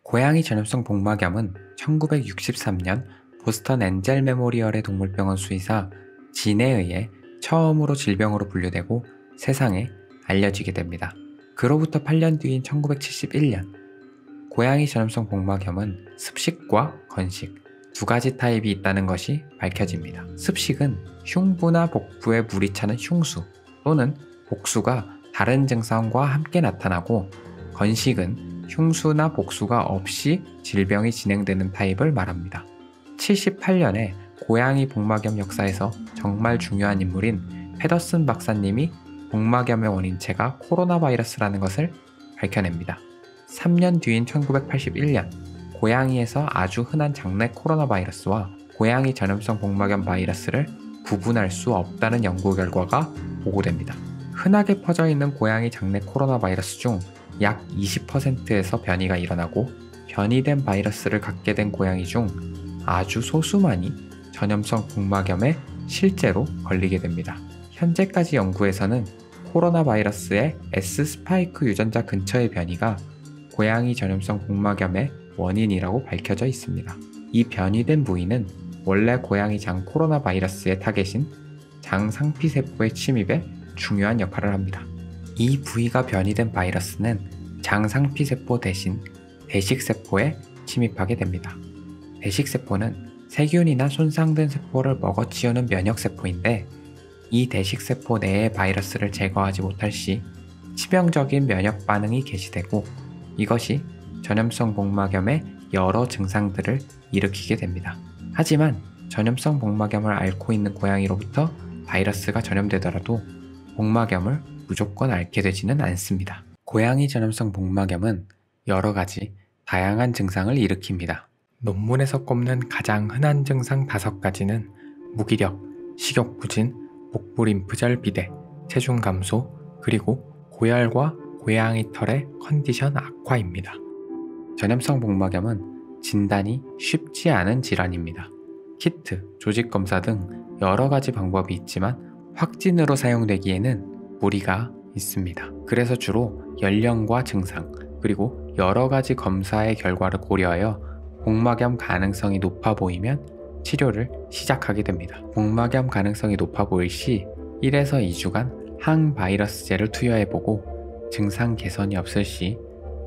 고양이 전염성 복막염은 1963년 보스턴 엔젤 메모리얼의 동물병원 수의사 진에 의해 처음으로 질병으로 분류되고 세상에 알려지게 됩니다. 그로부터 8년 뒤인 1971년, 고양이 전염성 복막염은 습식과 건식 두 가지 타입이 있다는 것이 밝혀집니다. 습식은 흉부나 복부에 물이 차는 흉수 또는 복수가 다른 증상과 함께 나타나고, 건식은 흉수나 복수가 없이 질병이 진행되는 타입을 말합니다. 78년에 고양이 복막염 역사에서 정말 중요한 인물인 페더슨 박사님이 복막염의 원인체가 코로나 바이러스라는 것을 밝혀냅니다. 3년 뒤인 1981년, 고양이에서 아주 흔한 장내 코로나 바이러스와 고양이 전염성 복막염 바이러스를 구분할 수 없다는 연구 결과가 보고됩니다. 흔하게 퍼져 있는 고양이 장내 코로나 바이러스 중 약 20%에서 변이가 일어나고, 변이된 바이러스를 갖게 된 고양이 중 아주 소수만이 전염성 복막염에 실제로 걸리게 됩니다. 현재까지 연구에서는 코로나 바이러스의 S 스파이크 유전자 근처의 변이가 고양이 전염성 복막염의 원인이라고 밝혀져 있습니다. 이 변이된 부위는 원래 고양이 장 코로나 바이러스의 타겟인 장 상피세포의 침입에 중요한 역할을 합니다. 이 부위가 변이된 바이러스는 장 상피세포 대신 대식세포에 침입하게 됩니다. 대식세포는 세균이나 손상된 세포를 먹어치우는 면역세포인데, 이 대식세포 내의 바이러스를 제거하지 못할 시 치명적인 면역 반응이 개시되고, 이것이 전염성 복막염의 여러 증상들을 일으키게 됩니다. 하지만 전염성 복막염을 앓고 있는 고양이로부터 바이러스가 전염되더라도 복막염을 무조건 앓게 되지는 않습니다. 고양이 전염성 복막염은 여러 가지 다양한 증상을 일으킵니다. 논문에서 꼽는 가장 흔한 증상 5가지는 무기력, 식욕 부진, 복부 림프절 비대, 체중 감소, 그리고 고열과 고양이 털의 컨디션 악화입니다. 전염성 복막염은 진단이 쉽지 않은 질환입니다. 키트, 조직검사 등 여러 가지 방법이 있지만 확진으로 사용되기에는 무리가 있습니다. 그래서 주로 연령과 증상, 그리고 여러 가지 검사의 결과를 고려하여 복막염 가능성이 높아 보이면 치료를 시작하게 됩니다. 복막염 가능성이 높아 보일 시 1에서 2주간 항바이러스제를 투여해보고, 증상 개선이 없을 시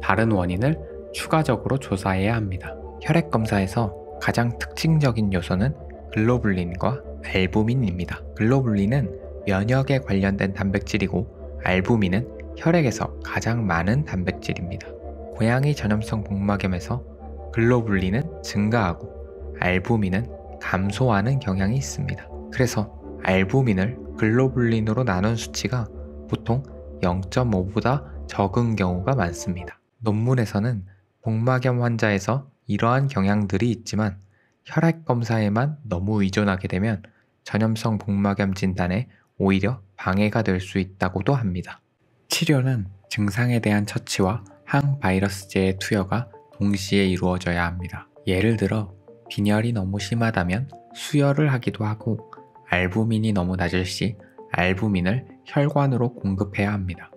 다른 원인을 추가적으로 조사해야 합니다. 혈액검사에서 가장 특징적인 요소는 글로불린과 알부민입니다. 글로불린은 면역에 관련된 단백질이고, 알부민은 혈액에서 가장 많은 단백질입니다. 고양이 전염성 복막염에서 글로불린은 증가하고 알부민은 감소하는 경향이 있습니다. 그래서 알부민을 글로불린으로 나눈 수치가 보통 0.5보다 적은 경우가 많습니다. 논문에서는 복막염 환자에서 이러한 경향들이 있지만 혈액검사에만 너무 의존하게 되면 전염성 복막염 진단에 오히려 방해가 될 수 있다고도 합니다. 치료는 증상에 대한 처치와 항바이러스제의 투여가 동시에 이루어져야 합니다. 예를 들어 빈혈이 너무 심하다면 수혈을 하기도 하고, 알부민이 너무 낮을 시 알부민을 혈관으로 공급해야 합니다.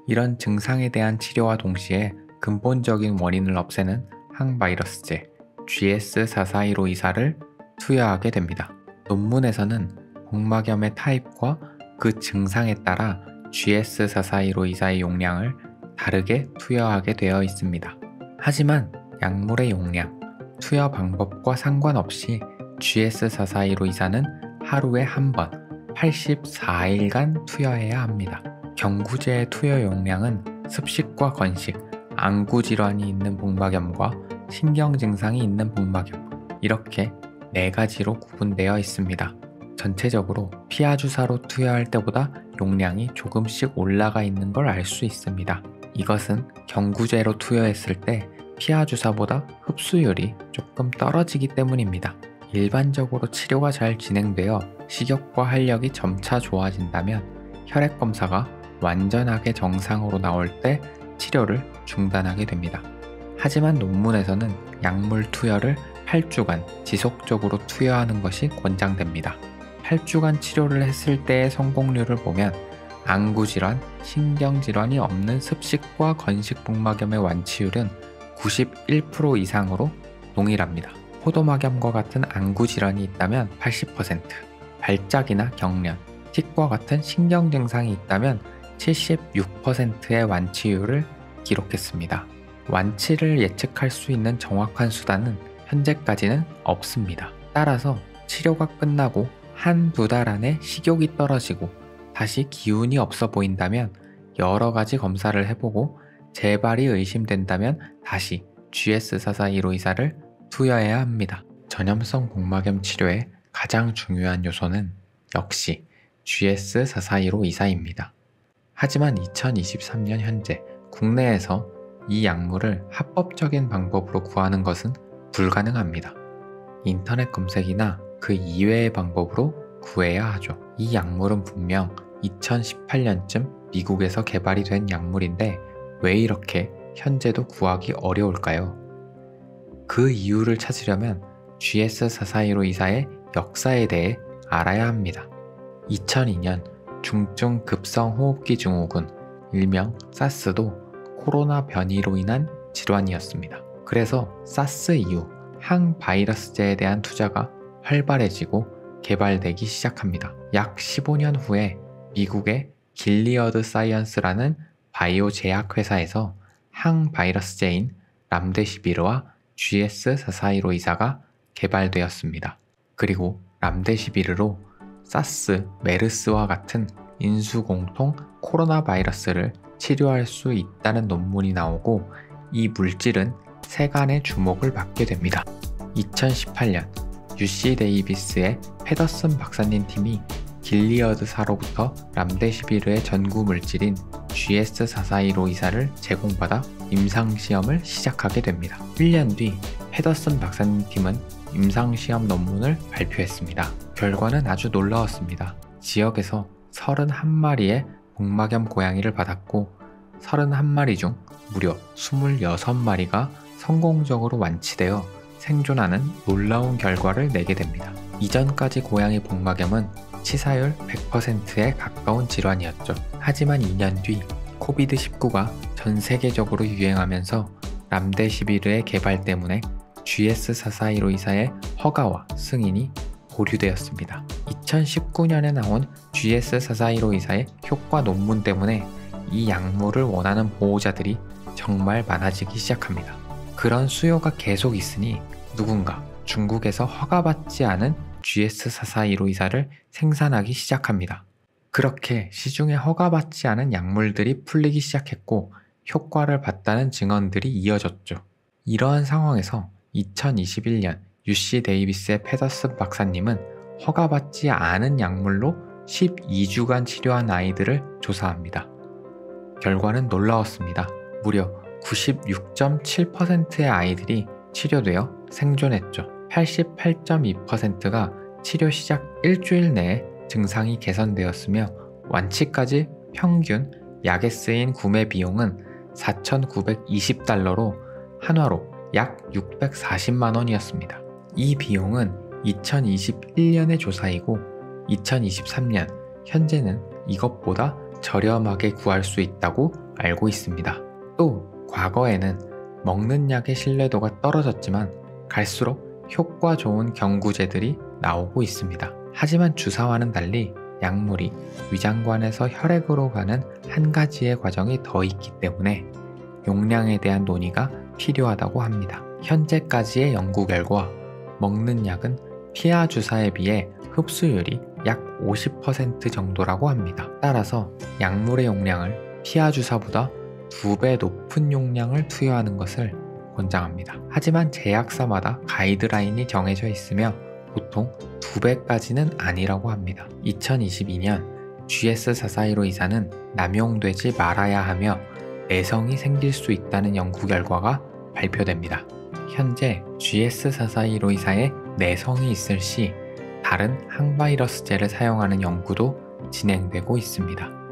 이런 증상에 대한 치료와 동시에 근본적인 원인을 없애는 항바이러스제 GS441524를 투여하게 됩니다. 논문에서는 복막염의 타입과 그 증상에 따라 GS441524의 용량을 다르게 투여하게 되어 있습니다. 하지만 약물의 용량, 투여 방법과 상관없이 GS441524는 하루에 한 번 84일간 투여해야 합니다. 경구제의 투여 용량은 습식과 건식, 안구질환이 있는 복막염과 신경증상이 있는 복막염, 이렇게 4가지로 구분되어 있습니다. 전체적으로 피하 주사로 투여할 때보다 용량이 조금씩 올라가 있는 걸 알 수 있습니다. 이것은 경구제로 투여했을 때 피하 주사보다 흡수율이 조금 떨어지기 때문입니다. 일반적으로 치료가 잘 진행되어 식욕과 활력이 점차 좋아진다면 혈액검사가 완전하게 정상으로 나올 때 치료를 중단하게 됩니다. 하지만 논문에서는 약물 투여를 8주간 지속적으로 투여하는 것이 권장됩니다. 8주간 치료를 했을 때의 성공률을 보면 안구질환, 신경질환이 없는 습식과 건식 복막염의 완치율은 91% 이상으로 동일합니다. 포도막염과 같은 안구 질환이 있다면 80%, 발작이나 경련, 틱과 같은 신경 증상이 있다면 76%의 완치율을 기록했습니다. 완치를 예측할 수 있는 정확한 수단은 현재까지는 없습니다. 따라서 치료가 끝나고 한두 달 안에 식욕이 떨어지고 다시 기운이 없어 보인다면 여러 가지 검사를 해보고 재발이 의심된다면 다시 GS4415 의사를 투여해야 합니다. 전염성 복막염 치료의 가장 중요한 요소는 역시 GS4415 의사입니다. 하지만 2023년 현재 국내에서 이 약물을 합법적인 방법으로 구하는 것은 불가능합니다. 인터넷 검색이나 그 이외의 방법으로 구해야 하죠. 이 약물은 분명 2018년쯤 미국에서 개발이 된 약물인데 왜 이렇게 현재도 구하기 어려울까요? 그 이유를 찾으려면 GS4415 의사의 역사에 대해 알아야 합니다. 2002년 중증 급성 호흡기 증후군, 일명 사스도 코로나 변이로 인한 질환이었습니다. 그래서 사스 이후 항바이러스제에 대한 투자가 활발해지고 개발되기 시작합니다. 약 15년 후에 미국의 길리어드 사이언스라는 바이오 제약 회사에서 항바이러스제인 람데시비르와 GS4415 의사가 개발되었습니다. 그리고 람데시비르로 사스, 메르스와 같은 인수공통 코로나 바이러스를 치료할 수 있다는 논문이 나오고 이 물질은 세간의 주목을 받게 됩니다. 2018년 UC 데이비스의 페더슨 박사님 팀이 길리어드사로부터 람데시비르의 전구 물질인 GS4415 의사를 제공받아 임상시험을 시작하게 됩니다. 1년 뒤 페더슨 박사님 팀은 임상시험 논문을 발표했습니다. 결과는 아주 놀라웠습니다. 지역에서 31마리의 복막염 고양이를 받았고 31마리 중 무려 26마리가 성공적으로 완치되어 생존하는 놀라운 결과를 내게 됩니다. 이전까지 고양이 복막염은 치사율 100%에 가까운 질환이었죠. 하지만 2년 뒤 코비드19가 전 세계적으로 유행하면서 람데시비르의 개발 때문에 GS4415 의사의 허가와 승인이 보류되었습니다. 2019년에 나온 GS4415 의사의 효과 논문 때문에 이 약물을 원하는 보호자들이 정말 많아지기 시작합니다. 그런 수요가 계속 있으니 누군가 중국에서 허가받지 않은 GS4415 의사를 생산하기 시작합니다. 그렇게 시중에 허가받지 않은 약물들이 풀리기 시작했고 효과를 봤다는 증언들이 이어졌죠. 이러한 상황에서 2021년 UC 데이비스의 페더슨 박사님은 허가받지 않은 약물로 12주간 치료한 아이들을 조사합니다. 결과는 놀라웠습니다. 무려 96.7%의 아이들이 치료되어 생존했죠. 88.2%가 치료 시작 일주일 내에 증상이 개선되었으며 완치까지 평균 약에 쓰인 구매 비용은 4,920달러로 한화로 약 640만 원이었습니다. 이 비용은 2021년의 조사이고 2023년 현재는 이것보다 저렴하게 구할 수 있다고 알고 있습니다. 또 과거에는 먹는 약의 신뢰도가 떨어졌지만 갈수록 효과 좋은 경구제들이 나오고 있습니다. 하지만 주사와는 달리 약물이 위장관에서 혈액으로 가는 한 가지의 과정이 더 있기 때문에 용량에 대한 논의가 필요하다고 합니다. 현재까지의 연구 결과 먹는 약은 피하 주사에 비해 흡수율이 약 50% 정도라고 합니다. 따라서 약물의 용량을 피하 주사보다 2배 높은 용량을 투여하는 것을 권장합니다. 하지만 제약사마다 가이드라인이 정해져 있으며 보통 2배까지는 아니라고 합니다. 2022년 GS4415 의사는 남용되지 말아야 하며 내성이 생길 수 있다는 연구 결과가 발표됩니다. 현재 GS4415 의사의 내성이 있을 시 다른 항바이러스제를 사용하는 연구도 진행되고 있습니다.